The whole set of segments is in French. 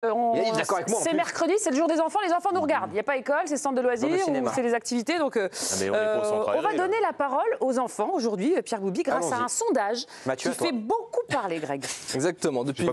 C'est mercredi, c'est le jour des enfants, les enfants nous regardent. Il n'y a pas école, c'est centre de loisirs, ou c'est les activités. Donc, on va donner la parole aux enfants aujourd'hui, Pierre Bouby, grâce à un sondage qui fait beaucoup parler, Greg. Exactement, depuis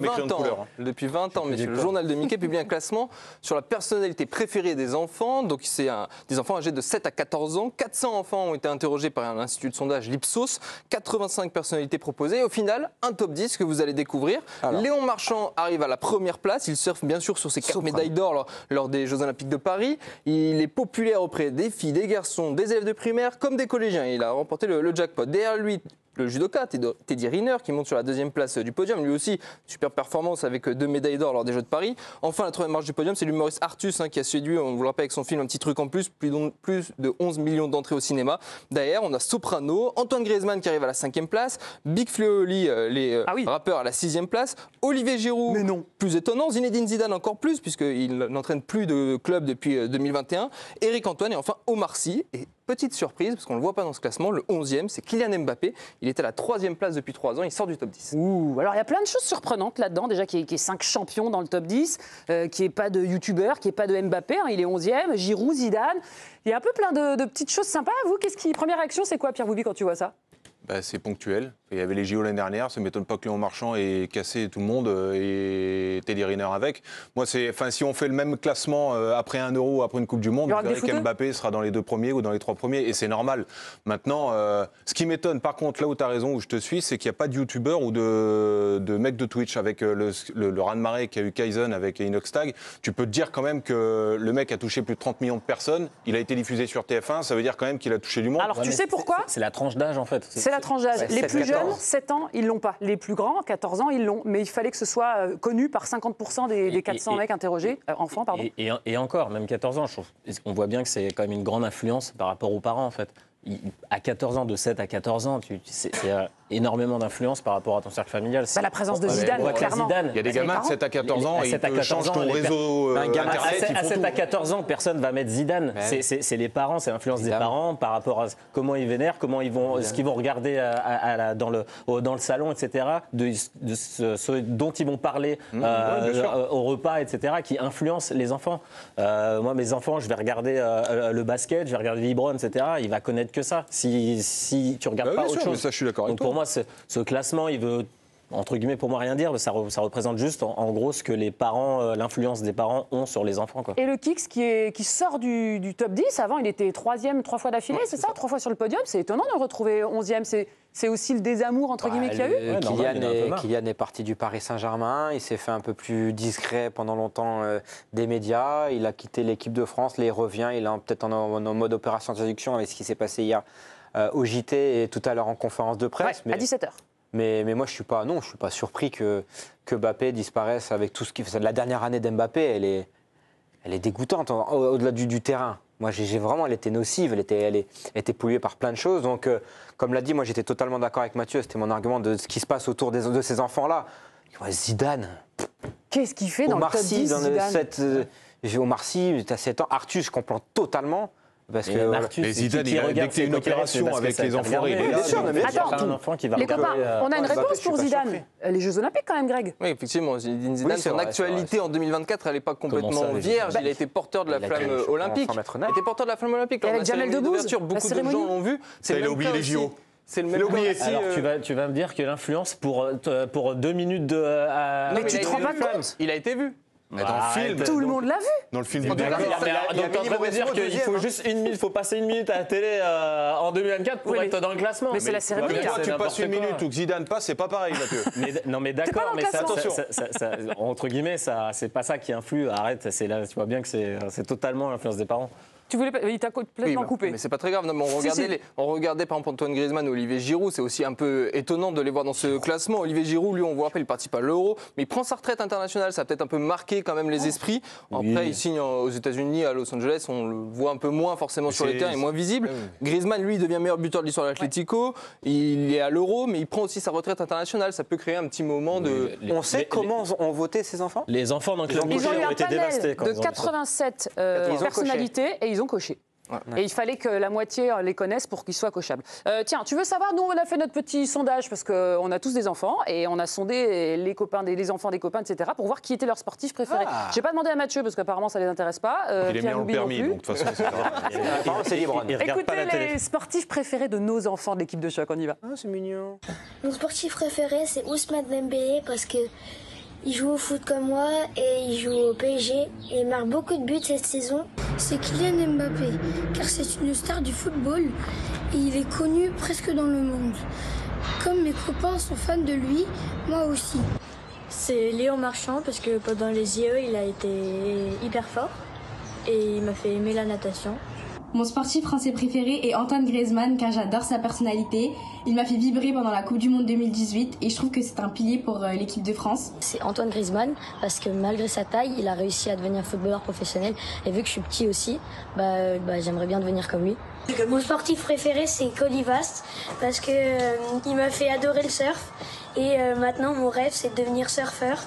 20 ans, messieurs, le journal de Mickey publie un classement sur la personnalité préférée des enfants. Donc, c'est des enfants âgés de 7 à 14 ans. 400 enfants ont été interrogés par un institut de sondage, l'Ipsos. 85 personnalités proposées. Et au final, un top 10 que vous allez découvrir. Alors, Léon Marchand arrive à la première place. Il surfe bien sûr sur ses 4 médailles d'or lors des Jeux Olympiques de Paris. Il est populaire auprès des filles, des garçons, des élèves de primaire comme des collégiens. Il a remporté le jackpot. Derrière lui, le judoka Teddy Riner qui monte sur la 2e place du podium, lui aussi super performance avec 2 médailles d'or lors des Jeux de Paris. Enfin la 3e marche du podium, c'est l'humoriste Artus qui a séduit, on vous le rappelle avec son film Un petit truc en plus, plus de 11 millions d'entrées au cinéma. Derrière on a Soprano, Antoine Griezmann qui arrive à la 5e place, Big Flo et Oli, les rappeurs à la 6e place, Olivier Giroud, plus étonnant, Zinedine Zidane encore plus puisqu'il n'entraîne plus de club depuis 2021, Eric Antoine et enfin Omar Sy. Et petite surprise, parce qu'on ne le voit pas dans ce classement, le 11e, c'est Kylian Mbappé. Il est à la 3e place depuis 3 ans, il sort du top 10. Alors il y a plein de choses surprenantes là-dedans. Déjà qu'il y ait 5 champions dans le top 10, qu'il n'y ait pas de youtubeur, qu'il n'y ait pas de Mbappé, il est 11e, Giroud, Zidane. Il y a un peu plein de petites choses sympas. Vous, première réaction, c'est quoi, Pierre Bouby, quand tu vois ça ? C'est ponctuel. Il y avait les JO l'année dernière, ça ne m'étonne pas que Léon Marchand ait cassé tout le monde et Teddy Riner avec. Moi, si on fait le même classement après 1 euro, après une Coupe du Monde, vous verrez qu'Mbappé sera dans les 2 premiers ou dans les 3 premiers, et c'est normal. Maintenant, ce qui m'étonne, par contre, là où tu as raison, où je te suis, c'est qu'il n'y a pas de youtubeur ou de mec de Twitch avec le raz-de-marée qu'a eu Kaizen avec Inox Tag. Tu peux te dire quand même que le mec a touché plus de 30 millions de personnes, il a été diffusé sur TF1, ça veut dire quand même qu'il a touché du monde. Alors tu sais pourquoi ? C'est la tranche d'âge en fait. C'est la tranche d'âge. Les plus jeunes, 7 ans, ils l'ont pas. Les plus grands, 14 ans, ils l'ont. Mais il fallait que ce soit connu par 50% des 400 mecs interrogés, enfants, pardon. Et encore, même 14 ans, je trouve. On voit bien que c'est quand même une grande influence par rapport aux parents, en fait. À 14 ans, de 7 à 14 ans, c'est énormément d'influence par rapport à ton cercle familial. La présence de Zidane, clairement. Il y a des gamins de 7 à 14 ans et ils changent ton réseau Internet. À 7 à 14 ans, personne ne va mettre Zidane. C'est les parents, c'est l'influence des parents par rapport à comment ils vénèrent, ce qu'ils vont regarder dans le salon, etc. De ce dont ils vont parler au repas, etc. qui influence les enfants. Moi, mes enfants, je vais regarder le basket, je vais regarder LeBron, etc. Il va connaître que ça. Si tu regardes pas autre chose. Ça, je suis d'accord avec toi. Pour moi, ce classement, il veut, entre guillemets, pour moi, rien dire. Ça représente juste, en gros, ce que les parents, l'influence des parents ont sur les enfants, quoi. Et le Kix qui sort du top 10, avant, il était 3e 3 fois d'affilée, c'est ça 3 fois sur le podium. C'est étonnant de le retrouver 11e. C'est aussi le désamour, entre guillemets, qu'il y a eu. Kylian est parti du Paris Saint-Germain. Il s'est fait un peu plus discret pendant longtemps des médias. Il a quitté l'équipe de France, il revient. Il est peut-être en mode opération de séduction avec ce qui s'est passé hier au JT et tout à l'heure en conférence de presse. À 17h. Mais moi, je suis pas surpris que Mbappé disparaisse avec tout ce qu'il fait. La dernière année d'Mbappé, elle est dégoûtante au-delà du terrain. Moi, elle était nocive, elle était polluée par plein de choses. Donc, comme l'a dit, moi, j'étais totalement d'accord avec Mathieu. C'était mon argument de ce qui se passe autour de ces enfants-là. Zidane. Qu'est-ce qu'il fait dans le top 10, Zidane Omar Sy, tu as 7 ans. Arthus, je comprends totalement. Parce que Zidane, il a dicté une opération avec les enfoirés. Les copains, on a une réponse pour Zidane. Les Jeux Olympiques, quand même, Greg. Oui, effectivement. Zidane, son actualité en 2024, elle n'est pas complètement vierge. Il a été porteur de la flamme olympique. Il a été porteur de la flamme olympique. Avec Jamel Debbouze, beaucoup de gens l'ont vu. Il a oublié les JO. C'est le même oublié. Alors, tu vas me dire que l'influence pour 2 minutes de. Mais tu te rends pas compte ? Il a été vu. Mais dans le film, tout le monde l'a vu. Dans le film donc, en train de dire qu'il faut juste faut passer 1 minute à la télé en 2024 pour être dans le classement. Mais c'est la cérémonie. Quand tu passes 1 minute ou que Zidane passe, c'est pas pareil, Mathieu. Non, mais d'accord, mais attention. Entre guillemets, c'est pas ça qui influe. Arrête, tu vois bien que c'est totalement l'influence des parents. Tu voulais pas, il t'a complètement coupé. Mais c'est pas très grave. Non, mais on regardait par exemple Antoine Griezmann ou Olivier Giroud. C'est aussi un peu étonnant de les voir dans ce classement. Olivier Giroud, lui, on vous rappelle, il participe à l'Euro, mais il prend sa retraite internationale. Ça a peut-être un peu marqué quand même les esprits. Après, il signe aux États-Unis, à Los Angeles. On le voit un peu moins forcément sur les terrains, il est moins visible. Griezmann, lui, devient meilleur buteur de l'histoire de l'Atlético. Il est à l'Euro, mais il prend aussi sa retraite internationale. Ça peut créer un petit moment de. On sait comment ont voté ces enfants ? Les enfants dans le club Ils ont eu un panel de 87 personnalités et ils ont coché. Et il fallait que la moitié les connaisse pour qu'ils soient cochables. Tiens, tu veux savoir, nous, on a fait notre petit sondage parce qu'on a tous des enfants et on a sondé les enfants des copains, etc., pour voir qui était leur sportif préféré. Je n'ai pas demandé à Mathieu parce qu'apparemment, ça ne les intéresse pas. Il est bien le permis, donc de toute façon, c'est libre. Écoutez les sportifs préférés de nos enfants de l'équipe de choc, on y va. Ah, c'est mignon. Mon sportif préféré, c'est Ousmane Dembélé parce que il joue au foot comme moi et il joue au PSG et il marque beaucoup de buts cette saison. C'est Kylian Mbappé, car c'est une star du football et il est connu presque dans le monde. Comme mes copains sont fans de lui, moi aussi. C'est Léon Marchand parce que pendant les IE, il a été hyper fort et il m'a fait aimer la natation. Mon sportif français préféré est Antoine Griezmann car j'adore sa personnalité. Il m'a fait vibrer pendant la Coupe du Monde 2018 et je trouve que c'est un pilier pour l'équipe de France. C'est Antoine Griezmann parce que malgré sa taille, il a réussi à devenir footballeur professionnel. Et vu que je suis petit aussi, j'aimerais bien devenir comme lui. Mon sportif préféré, c'est Colivast parce que il m'a fait adorer le surf. Et maintenant, mon rêve, c'est de devenir surfeur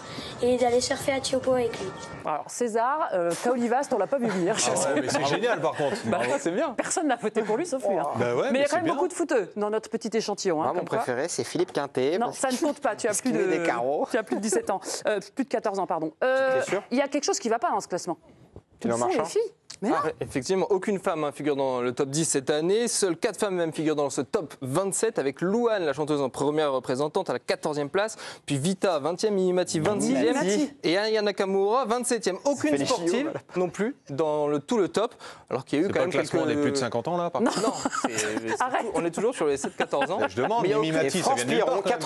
et d'aller surfer à Tiopo avec lui. Alors, César, Kaolivast, on l'a pas vu venir. mais c'est génial, par contre. C'est bien. Personne n'a voté pour lui, sauf lui. Bah ouais, mais il y a c'est quand même bien. beaucoup de footeux dans notre petit échantillon. Mon préféré, c'est Philippe Quintet. Non, ça ne compte pas. Tu as plus des carreaux. Tu as plus de 17 ans. Plus de 14 ans, pardon. T'es sûr ? Il y a quelque chose qui ne va pas dans ce classement. Kylian Où sont Marchand les filles? Mais non. Effectivement, aucune femme figure dans le top 10 cette année. Seules 4 femmes même figurent dans ce top 27 avec Louane, la chanteuse en première représentante, à la 14e place. Puis Vita, 20e, Mimimati, 26e. Et Aya Nakamura, 27e. Aucune sportive non plus dans tout le top. Alors qu'il y a eu quand même classement des plus de 50 ans, là, par contre. Non, Arrête. on est toujours sur les 7-14 ans. Je demande, Mais il y a Mimimati, ça vient de nulle part, quand même.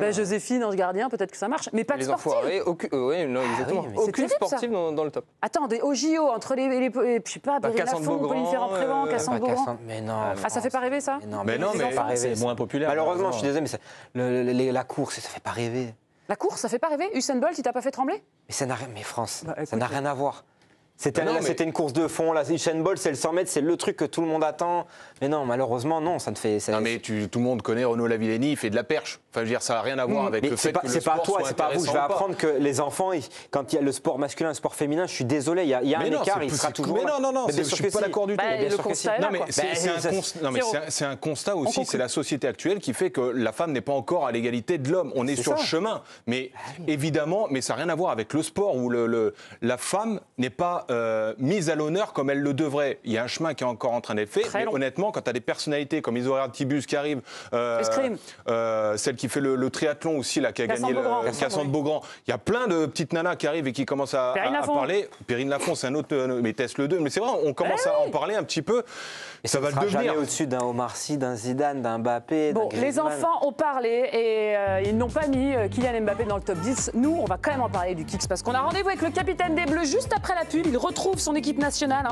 82e. Joséphine, Ange Gardien, peut-être que ça marche. Mais pas de Les sportive. enfoirés, exactement. mais c'est Aucune terrible, ça. sportive dans le top. Attendez, au JO, entre les je sais pas, Béril Cassandre Lafont, Beaugrand, Pauline Ferrand-Prévent, Cassandre Beaugrand. Mais non. Ah, ça fait pas rêver, ça? Mais non, mais pas rêver. C'est moins populaire. Malheureusement, je suis désolé, mais la course, ça fait pas rêver. La course, ça fait pas rêver? Usain Bolt, il t'a pas fait trembler? Mais ça n'a rien. Mais France, Bah, ça n'a écoute, rien à voir. C'était non, mais- c'était une course de fond. Là, Usain Bolt, c'est le 100 mètres, c'est le truc que tout le monde attend. Mais non, malheureusement, non, ça ne fait. Non, mais tout le monde connaît Renaud Lavillenie, il fait de la perche. Enfin, je veux dire, ça n'a rien à voir avec Mais le fait que le c'est pas sport toi, soit c'est pas vous. Je intéressant vais ou pas. apprendre que les enfants, quand il y a le sport masculin et le sport féminin, je suis désolé, il y a un Mais non, écart, c'est il plus- sera toujours. Mais là. non, Mais je bien sûr suis que pas si. d'accord du tout. Bah, bien le sûr que constat si. est là, Non, mais quoi. c'est un constat aussi, c'est la société actuelle qui fait que la femme n'est pas encore à l'égalité de l'homme. On est sur le chemin. Mais évidemment, mais ça n'a rien à voir avec le sport où la femme n'est pas mise à l'honneur comme elle le devrait. Il y a un chemin qui est encore en train d'être fait. Très Mais long. honnêtement, quand tu as des personnalités comme Isoria Tibus qui arrive, Escrime. celle qui fait le triathlon aussi, là, qui a Cassandre gagné Beaugrand. Cassandre Beaugrand. Il y a plein de petites nanas qui arrivent et qui commencent à Perrine Lafont. parler. Perrine Lafont, c'est un autre, mais Tess le 2. Mais c'est vrai, on commence à en parler un petit peu. Et Ça va ne sera devenir. jamais au-dessus d'un Omar Sy, d'un Zidane, d'un Mbappé. Bon, d'un les Griezmann. enfants ont parlé et ils n'ont pas mis Kylian Mbappé dans le top 10. Nous, on va quand même en parler du Kicks parce qu'on a rendez-vous avec le capitaine des Bleus juste après la pub. Il retrouve son équipe nationale